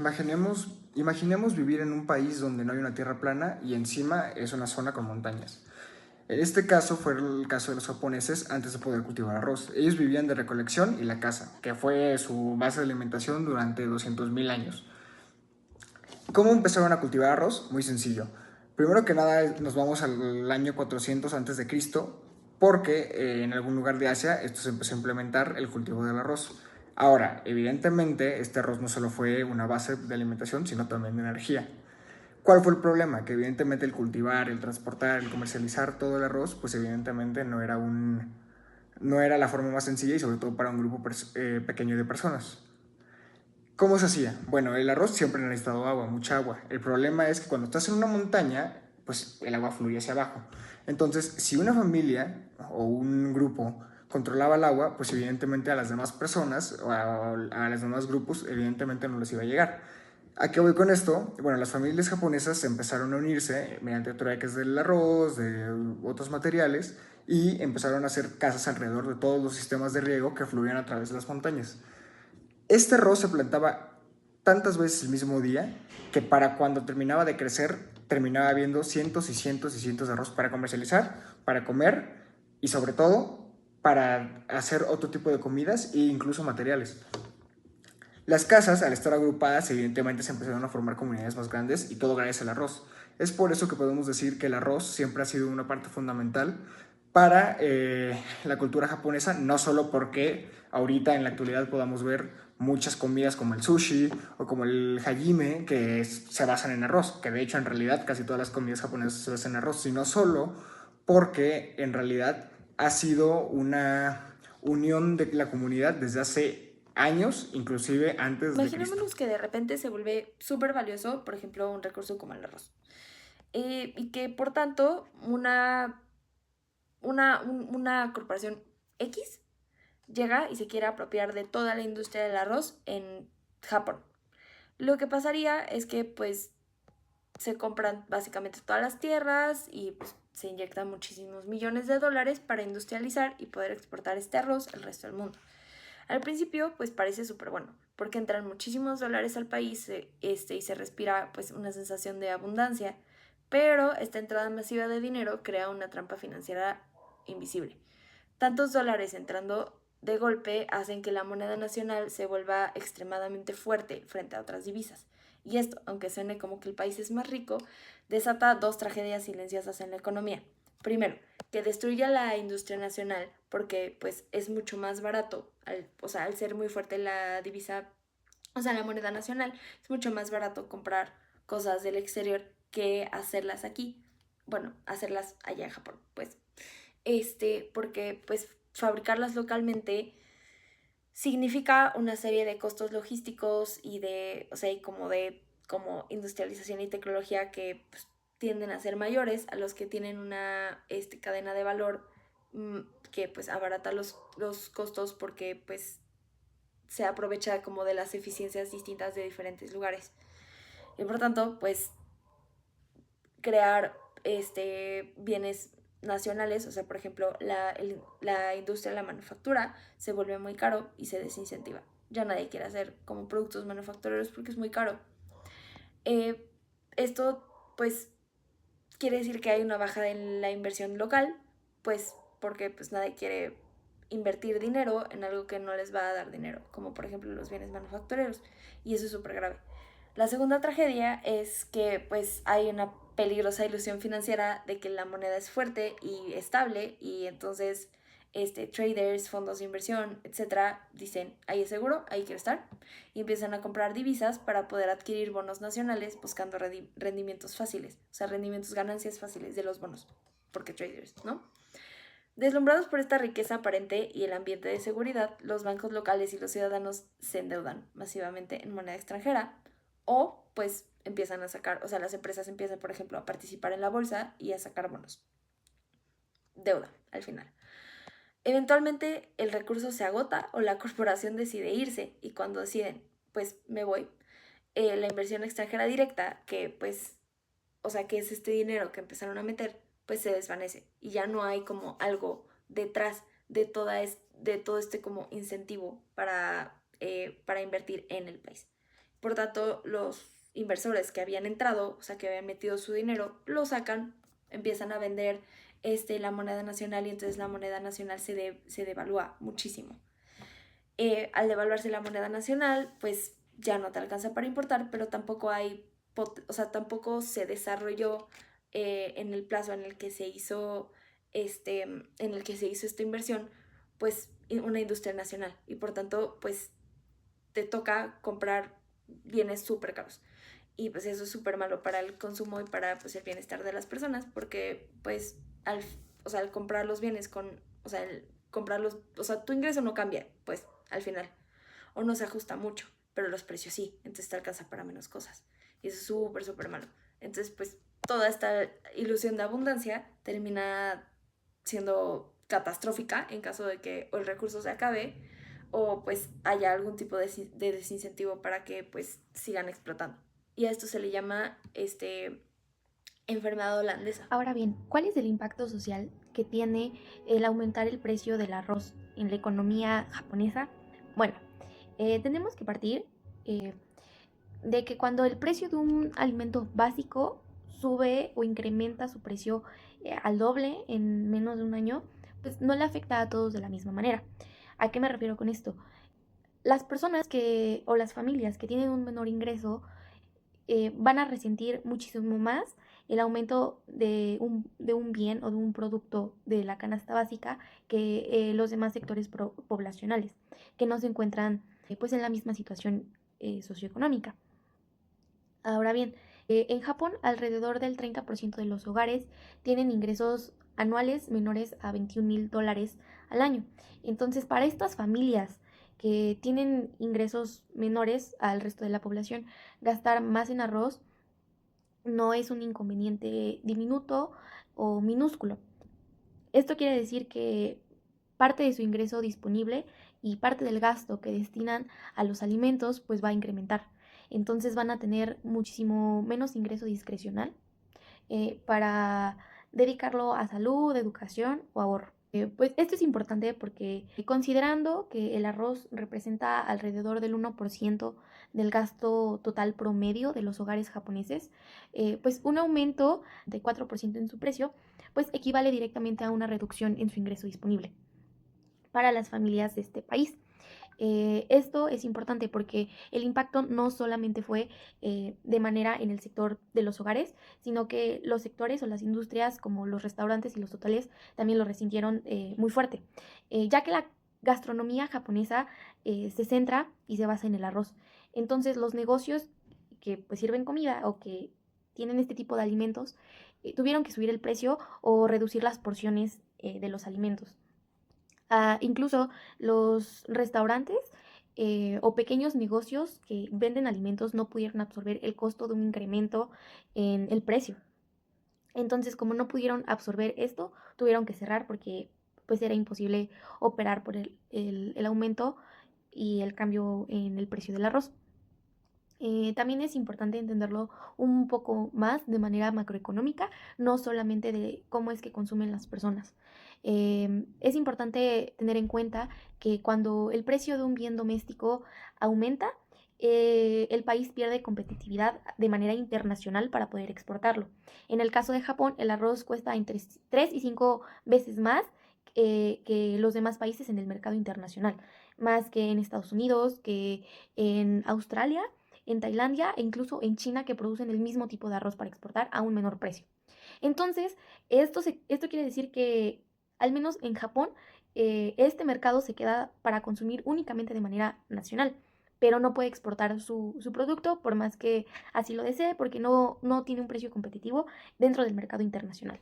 Imaginemos vivir en un país donde no hay una tierra plana y encima es una zona con montañas. En este caso fue el caso de los japoneses antes de poder cultivar arroz. Ellos vivían de recolección y la caza, que fue su base de alimentación durante 200.000 años. ¿Cómo empezaron a cultivar arroz? Muy sencillo. Primero que nada nos vamos al año 400 antes de Cristo, porque en algún lugar de Asia esto se empezó a implementar el cultivo del arroz. Ahora, evidentemente, este arroz no solo fue una base de alimentación, sino también de energía. ¿Cuál fue el problema? Que evidentemente el cultivar, el transportar, el comercializar todo el arroz, pues evidentemente no era la forma más sencilla y sobre todo para un grupo pequeño de personas. ¿Cómo se hacía? Bueno, el arroz siempre ha necesitado agua, mucha agua. El problema es que cuando estás en una montaña, pues el agua fluye hacia abajo. Entonces, si una familia o un grupo controlaba el agua, pues evidentemente a las demás personas o a los demás grupos, evidentemente no les iba a llegar. ¿A qué voy con esto? Bueno, las familias japonesas empezaron a unirse mediante trueques del arroz, de otros materiales, y empezaron a hacer casas alrededor de todos los sistemas de riego que fluían a través de las montañas. Este arroz se plantaba tantas veces el mismo día que para cuando terminaba de crecer terminaba habiendo cientos y cientos y cientos de arroz para comercializar, para comer y sobre todo para hacer otro tipo de comidas e incluso materiales. Las casas, al estar agrupadas, evidentemente se empezaron a formar comunidades más grandes y todo gracias al arroz. Es por eso que podemos decir que el arroz siempre ha sido una parte fundamental para la cultura japonesa, no solo porque ahorita en la actualidad podamos ver muchas comidas como el sushi o como el hajime se basan en arroz, que de hecho en realidad casi todas las comidas japonesas se basan en arroz, sino solo porque en realidad ha sido una unión de la comunidad desde hace años, inclusive antes de Cristo. Imaginémonos que de repente se vuelve súper valioso, por ejemplo, un recurso como el arroz. Y que por tanto una corporación X llega y se quiere apropiar de toda la industria del arroz en Japón. Lo que pasaría es que pues se compran básicamente todas las tierras y pues, se inyectan muchísimos millones de dólares para industrializar y poder exportar este arroz al resto del mundo. Al principio, pues parece súper bueno, porque entran muchísimos dólares al país y se respira pues una sensación de abundancia, pero esta entrada masiva de dinero crea una trampa financiera invisible. Tantos dólares entrando de golpe hacen que la moneda nacional se vuelva extremadamente fuerte frente a otras divisas. Y esto, aunque suene como que el país es más rico, desata dos tragedias silenciosas en la economía. Primero, que destruya la industria nacional porque pues es mucho más barato, al ser muy fuerte la divisa, o sea, la moneda nacional, es mucho más barato comprar cosas del exterior que hacerlas aquí. Bueno, hacerlas allá en Japón, pues. Porque pues fabricarlas localmente significa una serie de costos logísticos y como industrialización y tecnología que pues, tienden a ser mayores a los que tienen una cadena de valor que pues abarata los costos porque pues se aprovecha como de las eficiencias distintas de diferentes lugares. Y por tanto, pues crear bienes nacionales, o sea, por ejemplo, la industria de la manufactura se vuelve muy caro y se desincentiva. Ya nadie quiere hacer como productos manufactureros porque es muy caro. Eh, Esto, pues, quiere decir que hay una baja en la inversión local, pues, porque pues nadie quiere invertir dinero en algo que no les va a dar dinero, como por ejemplo los bienes manufactureros, y eso es súper grave. La segunda tragedia es que pues hay una peligrosa ilusión financiera de que la moneda es fuerte y estable y entonces traders, fondos de inversión, etcétera, dicen, ahí es seguro, ahí quiero estar, y empiezan a comprar divisas para poder adquirir bonos nacionales buscando rendimientos fáciles, o sea, rendimientos, ganancias fáciles de los bonos, porque traders, ¿no? Deslumbrados por esta riqueza aparente y el ambiente de seguridad, los bancos locales y los ciudadanos se endeudan masivamente en moneda extranjera o pues empiezan a sacar, o sea, las empresas empiezan, por ejemplo, a participar en la bolsa y a sacar bonos. Deuda, al final. Eventualmente el recurso se agota o la corporación decide irse y cuando deciden, pues me voy, la inversión extranjera directa, que pues, o sea, que es este dinero que empezaron a meter, pues se desvanece y ya no hay como algo detrás de todo este como incentivo para invertir en el país. Por tanto, los inversores que habían entrado, o sea, que habían metido su dinero, lo sacan, empiezan a vender la moneda nacional y entonces la moneda nacional se devalúa muchísimo. Al devaluarse la moneda nacional, pues ya no te alcanza para importar, pero tampoco o sea, tampoco se desarrolló en el plazo en el que se hizo esta inversión, pues una industria nacional y por tanto, pues te toca comprar bienes súper caros. Y pues eso es súper malo para el consumo y para pues el bienestar de las personas porque pues o sea, al comprar los bienes o sea, o sea, tu ingreso no cambia pues al final o no se ajusta mucho, pero los precios sí, entonces te alcanza para menos cosas y eso es súper, súper malo. Entonces pues toda esta ilusión de abundancia termina siendo catastrófica en caso de que o el recurso se acabe o pues haya algún tipo de desincentivo para que pues sigan explotando. Y a esto se le llama enfermedad holandesa. Ahora bien, ¿cuál es el impacto social que tiene el aumentar el precio del arroz en la economía japonesa? Bueno, tenemos que partir eh, de que cuando el precio de un alimento básico sube o incrementa su precio al doble en menos de un año, pues no le afecta a todos de la misma manera. ¿A qué me refiero con esto? Las personas o las familias que tienen un menor ingreso van a resentir muchísimo más el aumento de un bien o de un producto de la canasta básica que los demás sectores poblacionales que no se encuentran pues en la misma situación socioeconómica. Ahora bien, en Japón alrededor del 30% de los hogares tienen ingresos anuales menores a $21,000 al año. Entonces, para estas familias que tienen ingresos menores al resto de la población, gastar más en arroz no es un inconveniente diminuto o minúsculo. Esto quiere decir que parte de su ingreso disponible y parte del gasto que destinan a los alimentos pues va a incrementar. Entonces van a tener muchísimo menos ingreso discrecional para dedicarlo a salud, educación o ahorro. Pues esto es importante porque considerando que el arroz representa alrededor del 1% del gasto total promedio de los hogares japoneses, pues un aumento de 4% en su precio, pues equivale directamente a una reducción en su ingreso disponible para las familias de este país. Esto es importante porque el impacto no solamente fue de manera en el sector de los hogares, sino que los sectores o las industrias como los restaurantes y los hoteles también lo resintieron muy fuerte, ya que la gastronomía japonesa se centra y se basa en el arroz. Entonces los negocios que pues sirven comida o que tienen este tipo de alimentos tuvieron que subir el precio o reducir las porciones de los alimentos. Incluso los restaurantes o pequeños negocios que venden alimentos no pudieron absorber el costo de un incremento en el precio. Entonces, como no pudieron absorber esto, tuvieron que cerrar porque pues era imposible operar por el aumento y el cambio en el precio del arroz. También es importante entenderlo un poco más de manera macroeconómica, no solamente de cómo es que consumen las personas. Es importante tener en cuenta que cuando el precio de un bien doméstico aumenta, el país pierde competitividad de manera internacional para poder exportarlo. En el caso de Japón, el arroz cuesta entre 3 y 5 veces más que los demás países en el mercado internacional, más que en Estados Unidos, que en Australia, en Tailandia e incluso en China, que producen el mismo tipo de arroz para exportar a un menor precio. Entonces, esto quiere decir que al menos en Japón este mercado se queda para consumir únicamente de manera nacional, pero no puede exportar su producto por más que así lo desee porque no tiene un precio competitivo dentro del mercado internacional.